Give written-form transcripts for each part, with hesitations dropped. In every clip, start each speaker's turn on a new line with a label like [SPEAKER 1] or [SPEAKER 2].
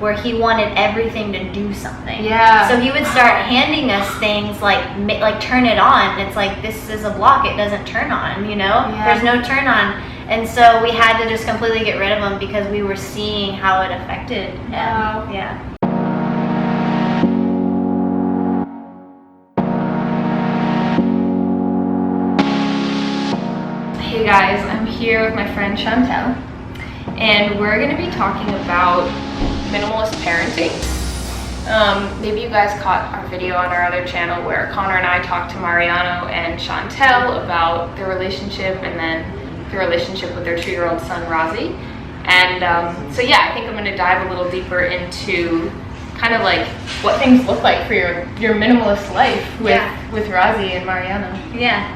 [SPEAKER 1] where he wanted everything to do something.
[SPEAKER 2] Yeah.
[SPEAKER 1] So he would start handing us things like turn it on. It's like, this is a block, it doesn't turn on, you know?
[SPEAKER 2] Yeah.
[SPEAKER 1] There's no turn on. And so we had to just completely get rid of him because we were seeing how it affected him.
[SPEAKER 2] Wow.
[SPEAKER 1] Yeah.
[SPEAKER 2] Hey guys, I'm here with my friend Chantel, and we're going to be talking about minimalist parenting. Maybe you guys caught our video on our other channel where Conor and I talked to Mariano and Chantel about their relationship and then their relationship with their 2-year-old son Rahzi. And so yeah, I think I'm going to dive a little deeper into kind of like what things look like for your minimalist life with Rahzi and Mariano.
[SPEAKER 1] Yeah.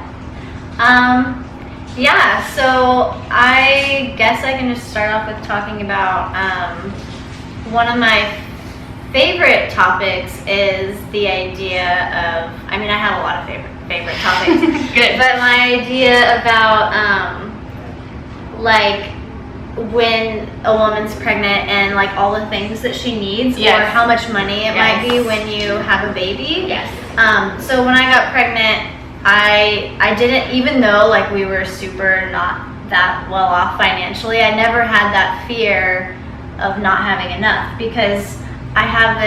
[SPEAKER 1] Yeah, so I guess I can just start off with talking about one of my favorite topics is the idea of, I mean, I have a lot of favorite topics.
[SPEAKER 2] Good.
[SPEAKER 1] But my idea about like when a woman's pregnant and like all the things that she needs,
[SPEAKER 2] yes.
[SPEAKER 1] or how much money it
[SPEAKER 2] yes.
[SPEAKER 1] might be when you have a baby.
[SPEAKER 2] Yes.
[SPEAKER 1] So when I got pregnant, I didn't, even though like we were super not that well off financially, I never had that fear of not having enough, because I have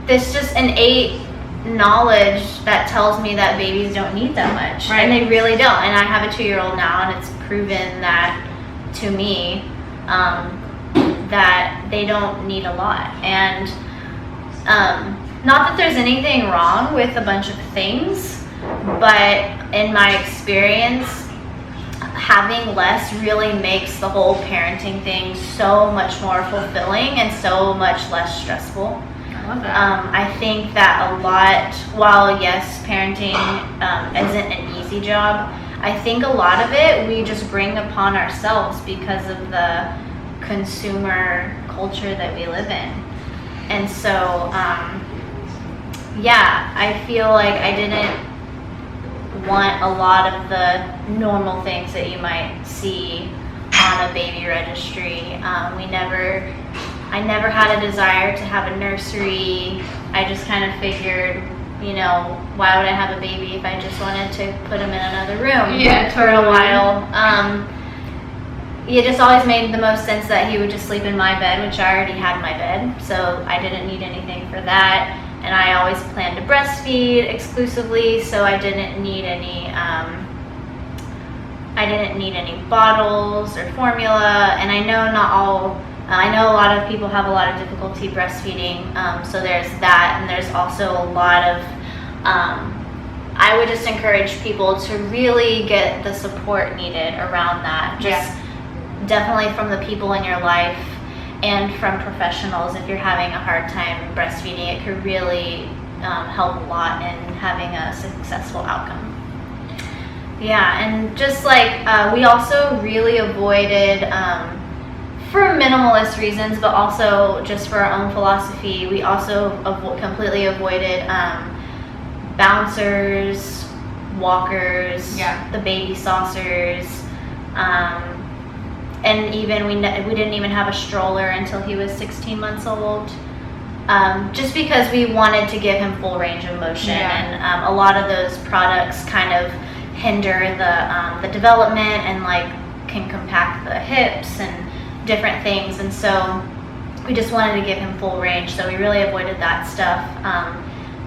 [SPEAKER 1] this just innate knowledge that tells me that babies don't need that much.
[SPEAKER 2] Right.
[SPEAKER 1] And they really don't. And I have a 2-year-old now, and it's proven that to me, that they don't need a lot. And not that there's anything wrong with a bunch of things, but in my experience, having less really makes the whole parenting thing so much more fulfilling and so much less stressful.
[SPEAKER 2] I love that.
[SPEAKER 1] I think that a lot, while yes, parenting isn't an easy job, I think a lot of it we just bring upon ourselves because of the consumer culture that we live in. And so, yeah, I feel like I didn't want a lot of the normal things that you might see on a baby registry. I never had a desire to have a nursery. I just kind of figured, you know, why would I have a baby if I just wanted to put him in another room for a while? It just always made the most sense that he would just sleep in my bed, which I already had my bed, so I didn't need anything for that. And I always planned to breastfeed exclusively, so I didn't need any bottles or formula. And I know a lot of people have a lot of difficulty breastfeeding, so there's that. And there's also a lot of, I would just encourage people to really get the support needed around that. Definitely from the people in your life and from professionals. If you're having a hard time breastfeeding, it could really help a lot in having a successful outcome. Yeah, and just like we also really avoided, for minimalist reasons, but also just for our own philosophy, we also completely avoided bouncers, walkers, the baby saucers, and even we didn't even have a stroller until he was 16 months old, just because we wanted to give him full range of motion. And a lot of those products kind of hinder the development and like can compact the hips and different things, and so we just wanted to give him full range, so we really avoided that stuff.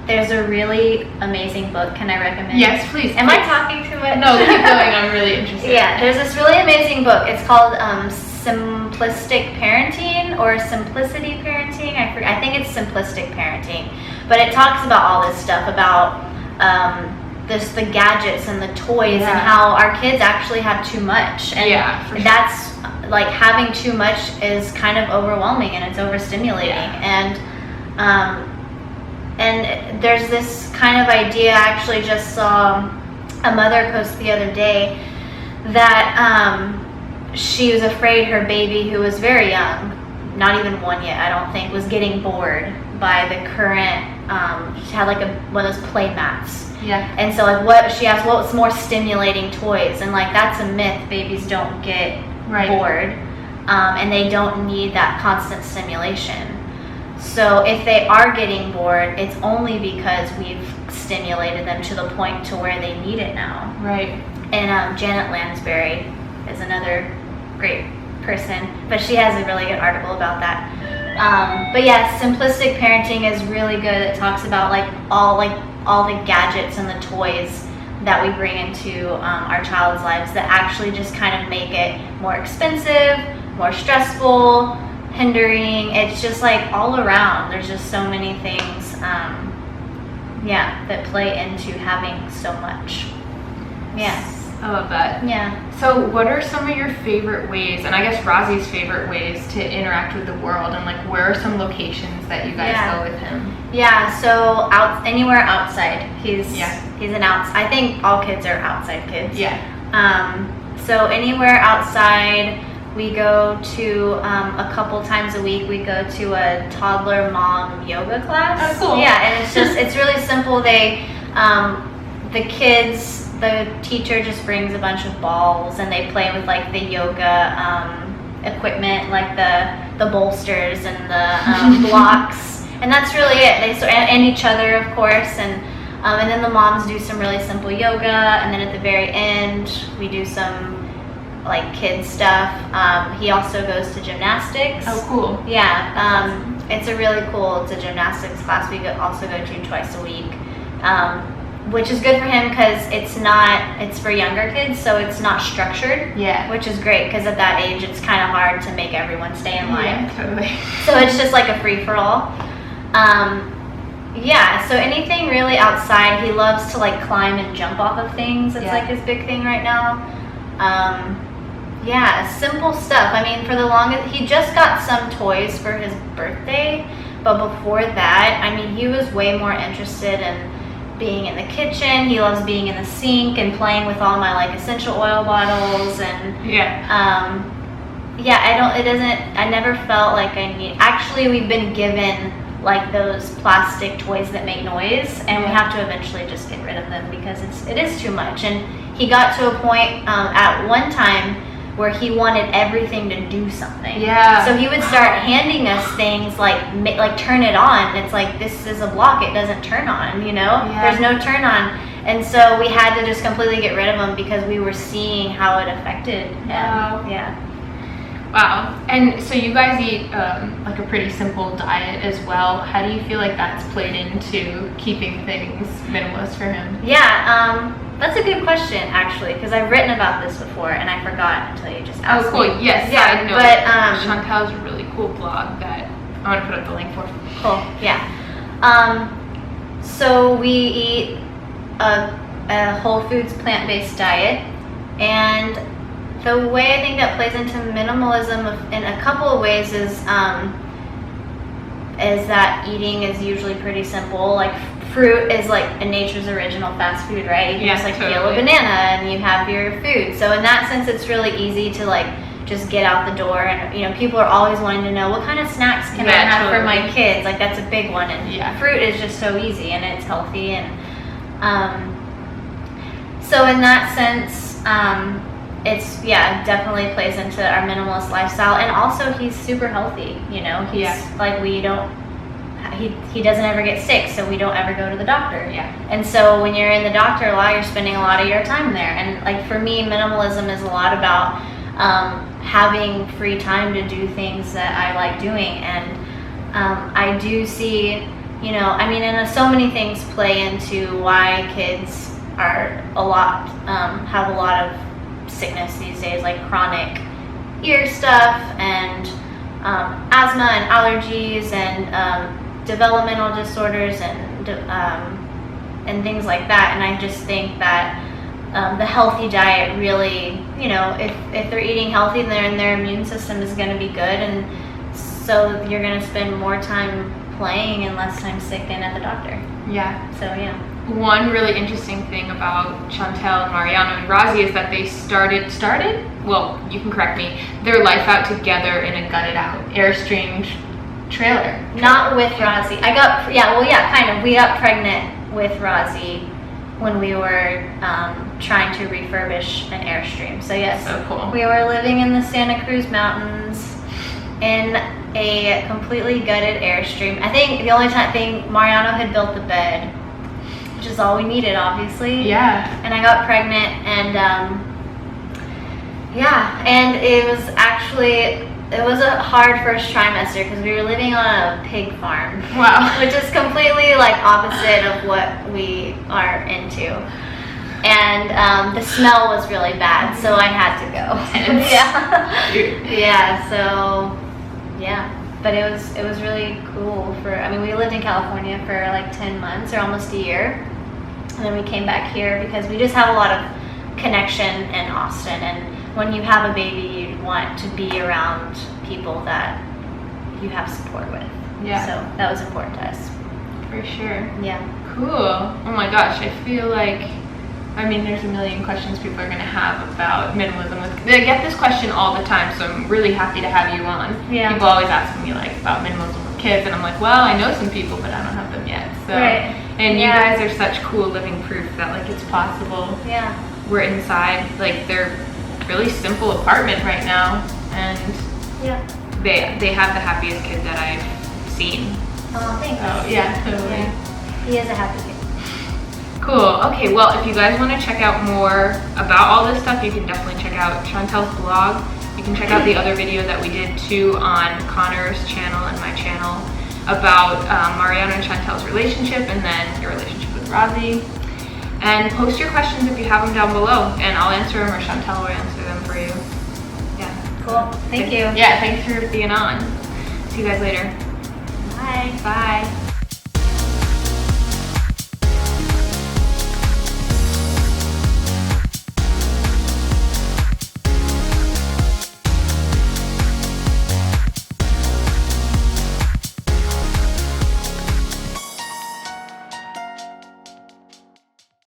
[SPEAKER 1] There's a really amazing book. Can I recommend?
[SPEAKER 2] Yes, please.
[SPEAKER 1] Am I talking too much?
[SPEAKER 2] No, keep going. I'm really interested.
[SPEAKER 1] Yeah, there's this really amazing book. It's called Simplistic Parenting or Simplicity Parenting. I think it's Simplistic Parenting. But it talks about all this stuff about the gadgets and the toys and how our kids actually have too much. And
[SPEAKER 2] for sure.
[SPEAKER 1] That's like having too much is kind of overwhelming and it's overstimulating. And there's this kind of idea. I actually just saw a mother post the other day that she was afraid her baby, who was very young, not even 1 yet, I don't think, was getting bored by the current, she had like one of those play mats. And so like she asked, what's more stimulating toys? And like that's a myth. Babies don't get bored. and they don't need that constant stimulation. So if they are getting bored, it's only because we've stimulated them to the point to where they need it now.
[SPEAKER 2] Right.
[SPEAKER 1] And Janet Lansbury is another great person, but she has a really good article about that. But yeah, simplistic parenting is really good. It talks about all the gadgets and the toys that we bring into our child's lives that actually just kind of make it more expensive, more stressful, hindering. It's just like all around. There's just so many things, that play into having so much. Yeah.
[SPEAKER 2] I love that.
[SPEAKER 1] Yeah.
[SPEAKER 2] So what are some of your favorite ways, and I guess Rahzi's favorite ways to interact with the world, and like where are some locations that you guys go with him?
[SPEAKER 1] Yeah, so anywhere outside. He's an I think all kids are outside kids.
[SPEAKER 2] Yeah.
[SPEAKER 1] So anywhere outside, we go to a couple times a week. We go to a toddler mom yoga class.
[SPEAKER 2] Oh, cool.
[SPEAKER 1] Yeah, and it's really simple. The teacher just brings a bunch of balls and they play with like the yoga equipment, like the bolsters and the blocks, and that's really it. And each other, of course, and then the moms do some really simple yoga, and then at the very end we do some like kid stuff. He also goes to gymnastics.
[SPEAKER 2] Oh, cool.
[SPEAKER 1] Yeah, it's a gymnastics class we also go to twice a week. Which is good for him because it's for younger kids, so it's not structured.
[SPEAKER 2] Yeah.
[SPEAKER 1] Which is great because at that age it's kind of hard to make everyone stay in line.
[SPEAKER 2] Yeah, totally.
[SPEAKER 1] So it's just like a free-for-all. So anything really outside, he loves to like climb and jump off of things. It's like his big thing right now. Simple stuff. I mean, for the longest, he just got some toys for his birthday, but before that, I mean, he was way more interested in being in the kitchen. He loves being in the sink and playing with all my like essential oil bottles and I never felt like actually we've been given like those plastic toys that make noise, and we have to eventually just get rid of them because it is too much. And he got to a point at one time where he wanted everything to do something.
[SPEAKER 2] Yeah.
[SPEAKER 1] So he would start handing us things like turn it on. It's like, this is a block, it doesn't turn on, you know?
[SPEAKER 2] Yeah.
[SPEAKER 1] There's no turn on. And so we had to just completely get rid of them because we were seeing how it affected him.
[SPEAKER 2] Wow.
[SPEAKER 1] Yeah.
[SPEAKER 2] Wow. And so you guys eat like a pretty simple diet as well. How do you feel like that's played into keeping things minimalist for him?
[SPEAKER 1] Yeah, that's a good question, actually, because I've written about this before and I forgot until you just asked
[SPEAKER 2] me. Oh, cool. Yes.
[SPEAKER 1] Yeah,
[SPEAKER 2] I know.
[SPEAKER 1] But
[SPEAKER 2] Chantel's a really cool blog that I want to put up the link for.
[SPEAKER 1] Cool. Yeah. So we eat a whole foods plant-based diet, and the way I think that plays into minimalism in a couple of ways is that eating is usually pretty simple. Like fruit is like nature's original fast food, right? You can just like peel a banana and you have your food. So in that sense, it's really easy to like just get out the door. And people are always wanting to know, what kind of snacks can I have for my kids? Like that's a big one. And fruit is just so easy and it's healthy. And so in that sense, it's definitely plays into our minimalist lifestyle. And also he's super healthy. He's like he doesn't ever get sick, so we don't ever go to the doctor.
[SPEAKER 2] Yeah.
[SPEAKER 1] And so when you're in the doctor a lot, you're spending a lot of your time there. And like for me, minimalism is a lot about having free time to do things that I like doing. And I do see, and so many things play into why kids are have a lot of sickness these days, like chronic ear stuff and asthma and allergies and developmental disorders and things like that. And I just think that the healthy diet really, if they're eating healthy, then their immune system is going to be good, and so you're going to spend more time playing and less time sick and at the doctor.
[SPEAKER 2] Yeah.
[SPEAKER 1] So yeah.
[SPEAKER 2] One really interesting thing about Chantel and Mariano and Rahzi is that they started, well, you can correct me, their life out together in a gutted out Airstream trailer.
[SPEAKER 1] Not with Rahzi. Kind of. We got pregnant with Rahzi when we were trying to refurbish an Airstream. So yes,
[SPEAKER 2] So cool.
[SPEAKER 1] we were living in the Santa Cruz Mountains in a completely gutted Airstream. I think the only thing Mariano had built the bed, which is all we needed, obviously.
[SPEAKER 2] Yeah.
[SPEAKER 1] And I got pregnant, and and it was a hard first trimester because we were living on a pig farm.
[SPEAKER 2] Wow.
[SPEAKER 1] Which is completely like opposite of what we are into. And the smell was really bad, so I had to go. But it was really cool we lived in California for like 10 months or almost a year. And then we came back here because we just have a lot of connection in Austin, and when you have a baby, you want to be around people that you have support with.
[SPEAKER 2] Yeah.
[SPEAKER 1] So that was important to us.
[SPEAKER 2] For sure.
[SPEAKER 1] Yeah.
[SPEAKER 2] Cool. Oh my gosh, I feel like, there's a million questions people are going to have about minimalism. They get this question all the time, so I'm really happy to have you on.
[SPEAKER 1] Yeah.
[SPEAKER 2] People always ask me like about minimalism with kids, and I'm like, well, I know some people, but I don't have them yet. So,
[SPEAKER 1] right.
[SPEAKER 2] And you guys are such cool living proof that like it's possible.
[SPEAKER 1] Yeah.
[SPEAKER 2] We're inside like their really simple apartment right now, and they have the happiest kid that I've seen.
[SPEAKER 1] Oh, thanks.
[SPEAKER 2] So yeah, totally.
[SPEAKER 1] Yeah. He is a happy kid.
[SPEAKER 2] Cool. Okay, well, if you guys want to check out more about all this stuff, you can definitely check out Chantel's blog. You can check out the other video that we did too on Conor's channel and my channel about Mariano and Chantel's relationship, and then your relationship with Rahzi. And post your questions if you have them down below, and I'll answer them, or Chantel will answer them for you. Yeah.
[SPEAKER 1] Cool. Thank you.
[SPEAKER 2] Yeah, thanks for being on. See you guys later.
[SPEAKER 1] Bye.
[SPEAKER 2] Bye.